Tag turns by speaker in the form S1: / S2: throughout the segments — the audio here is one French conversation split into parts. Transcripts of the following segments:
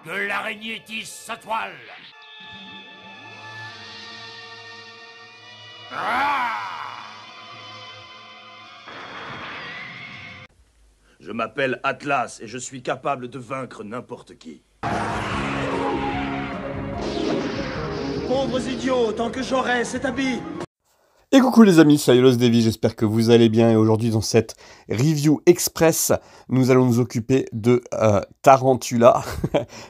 S1: Que l'araignée tisse sa toile.
S2: Je m'appelle Atlas et je suis capable de vaincre n'importe qui.
S3: Pauvres idiots, tant que j'aurai cet habit.
S4: Et coucou les amis, c'est Lost Davy, j'espère que vous allez bien et aujourd'hui dans cette review express, nous allons nous occuper de Tarantula,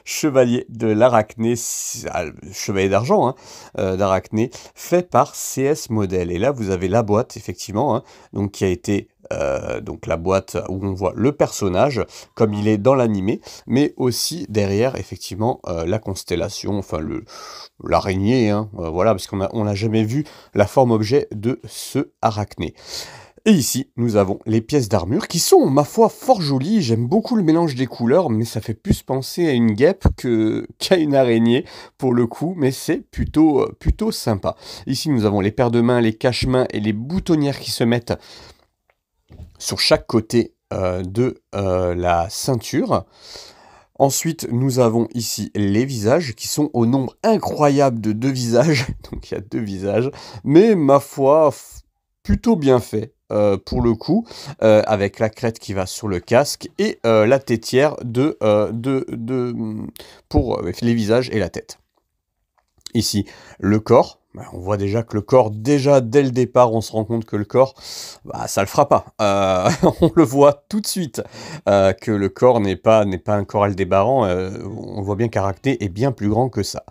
S4: chevalier de l'Arachné, chevalier d'argent d'Arachné, fait par CS Model. Et là vous avez la boîte effectivement, donc qui a été donc la boîte où on voit le personnage comme il est dans l'animé, mais aussi derrière effectivement la constellation, enfin l'araignée, voilà, parce qu'on n'a jamais vu la forme objet de ce arachné. Et ici, nous avons les pièces d'armure qui sont, ma foi, fort jolies. J'aime beaucoup le mélange des couleurs, mais ça fait plus penser à une guêpe qu'à une araignée, pour le coup, mais c'est plutôt sympa. Ici, nous avons les paires de mains, les cache-mains et les boutonnières qui se mettent sur chaque côté de la ceinture. Ensuite, nous avons ici les visages qui sont au nombre incroyable de 2 visages. Donc il y a 2 visages, mais ma foi, plutôt bien fait pour le coup, avec la crête qui va sur le casque et la tétière pour les visages et la tête. Ici, le corps. On voit déjà que le corps, déjà dès le départ, on se rend compte que le corps, ça le fera pas. On le voit tout de suite que le corps n'est pas un corps Aldébaran. On voit bien qu'Arachné est bien plus grand que ça.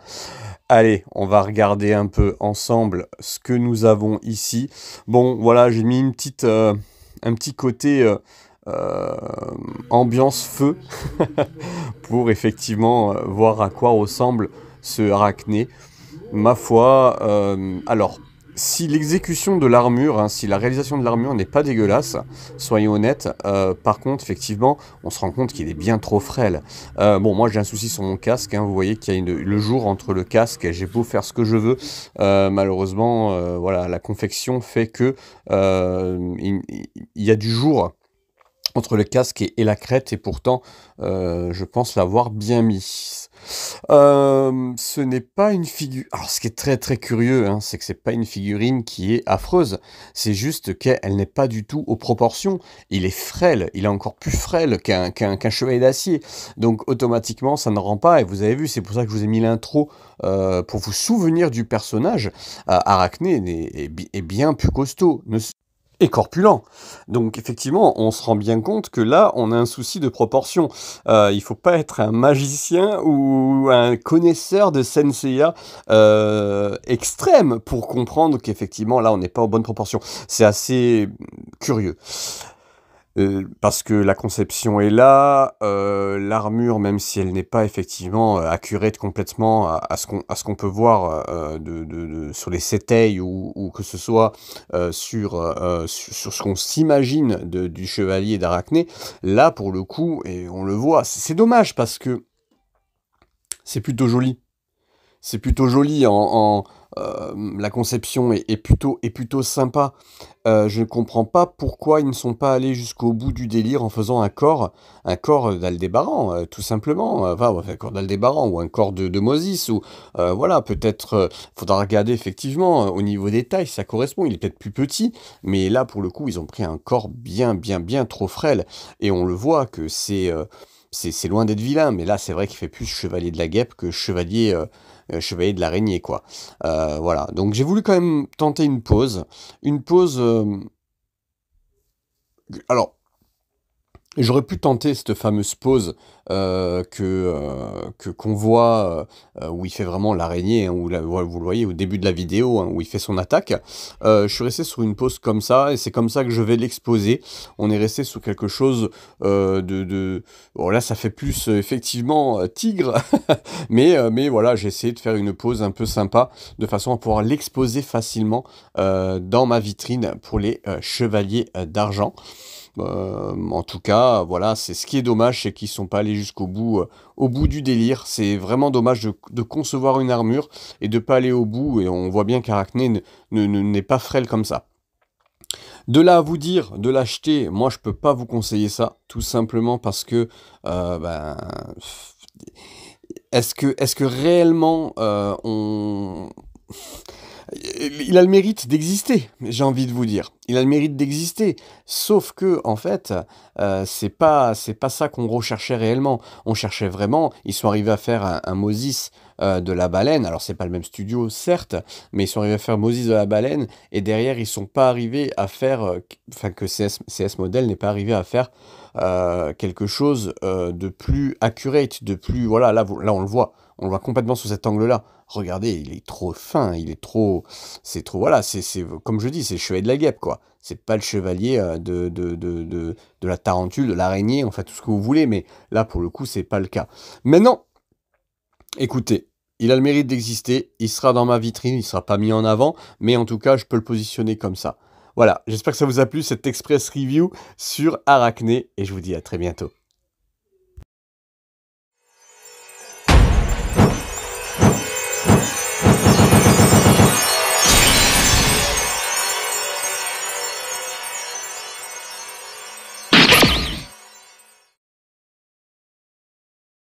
S4: Allez, on va regarder un peu ensemble ce que nous avons ici. Bon, voilà, j'ai mis un petit côté ambiance feu pour effectivement voir à quoi ressemble ce Arachné. Ma foi, alors, si l'exécution de l'armure, si la réalisation de l'armure n'est pas dégueulasse, soyons honnêtes, par contre, effectivement, on se rend compte qu'il est bien trop frêle. Bon, moi j'ai un souci sur mon casque, vous voyez qu'il y a le jour entre le casque, j'ai beau faire ce que je veux, malheureusement, voilà, la confection fait que il y a du jour entre le casque et la crête, et pourtant, je pense l'avoir bien mis. Ce n'est pas une figure... Alors, ce qui est très très curieux, c'est que c'est pas une figurine qui est affreuse. C'est juste qu'elle n'est pas du tout aux proportions. Il est frêle, il est encore plus frêle qu'un chevalier d'acier. Donc, automatiquement, ça ne rend pas. Et vous avez vu, c'est pour ça que je vous ai mis l'intro pour vous souvenir du personnage. Arachné est bien plus costaud. Et corpulent. Donc effectivement, on se rend bien compte que là, on a un souci de proportion. Il faut pas être un magicien ou un connaisseur de Senseiya extrême pour comprendre qu'effectivement, là, on n'est pas aux bonnes proportions. C'est assez curieux. Parce que la conception est là, l'armure, même si elle n'est pas effectivement accurate complètement à ce qu'on peut voir sur les Setei ou que ce soit sur ce qu'on s'imagine du chevalier d'Arachné, là pour le coup, et on le voit, c'est dommage parce que c'est plutôt joli. C'est plutôt joli, la conception est plutôt sympa. Je ne comprends pas pourquoi ils ne sont pas allés jusqu'au bout du délire en faisant un corps d'Aldébaran, tout simplement. Enfin, un corps d'Aldébaran ou un corps de Moses. Ou voilà, peut-être, faudra regarder effectivement au niveau des tailles, ça correspond. Il est peut-être plus petit, mais là, pour le coup, ils ont pris un corps bien trop frêle. Et on le voit que c'est loin d'être vilain, mais là, c'est vrai qu'il fait plus chevalier de la guêpe que chevalier de l'araignée, quoi. Voilà, donc j'ai voulu quand même tenter une pause. Alors, j'aurais pu tenter cette fameuse pose qu'on voit où il fait vraiment l'araignée, où vous le voyez au début de la vidéo, où il fait son attaque. Je suis resté sur une pose comme ça, et c'est comme ça que je vais l'exposer. On est resté sur quelque chose Bon, là, ça fait plus effectivement tigre, mais voilà, j'ai essayé de faire une pose un peu sympa, de façon à pouvoir l'exposer facilement dans ma vitrine pour les chevaliers d'argent. En tout cas, voilà, c'est ce qui est dommage, c'est qu'ils sont pas allés jusqu'au bout, au bout du délire. C'est vraiment dommage de concevoir une armure et de pas aller au bout. Et on voit bien qu'Arachné n'est pas frêle comme ça. De là à vous dire de l'acheter, moi je peux pas vous conseiller ça, tout simplement parce que est-ce que réellement il a le mérite d'exister, j'ai envie de vous dire. Il a le mérite d'exister. Sauf que, en fait, c'est pas ça qu'on recherchait réellement. On cherchait vraiment, ils sont arrivés à faire un Moses de la baleine. Alors, c'est pas le même studio, certes, mais ils sont arrivés à faire Moses de la baleine. Et derrière, ils sont pas arrivés à faire, enfin, que CS Model n'est pas arrivé à faire quelque chose de plus accurate, de plus, voilà, là on le voit. On le voit complètement sous cet angle-là. Regardez, il est trop fin, il est trop... C'est trop... Voilà, c'est comme je dis, c'est le chevalier de la guêpe, quoi. C'est pas le chevalier de la tarentule, de l'araignée, enfin, tout ce que vous voulez, mais là, pour le coup, c'est pas le cas. Maintenant, écoutez, il a le mérite d'exister, il sera dans ma vitrine, il sera pas mis en avant, mais en tout cas, je peux le positionner comme ça. Voilà, j'espère que ça vous a plu, cette express review sur Arachné, et je vous dis à très bientôt.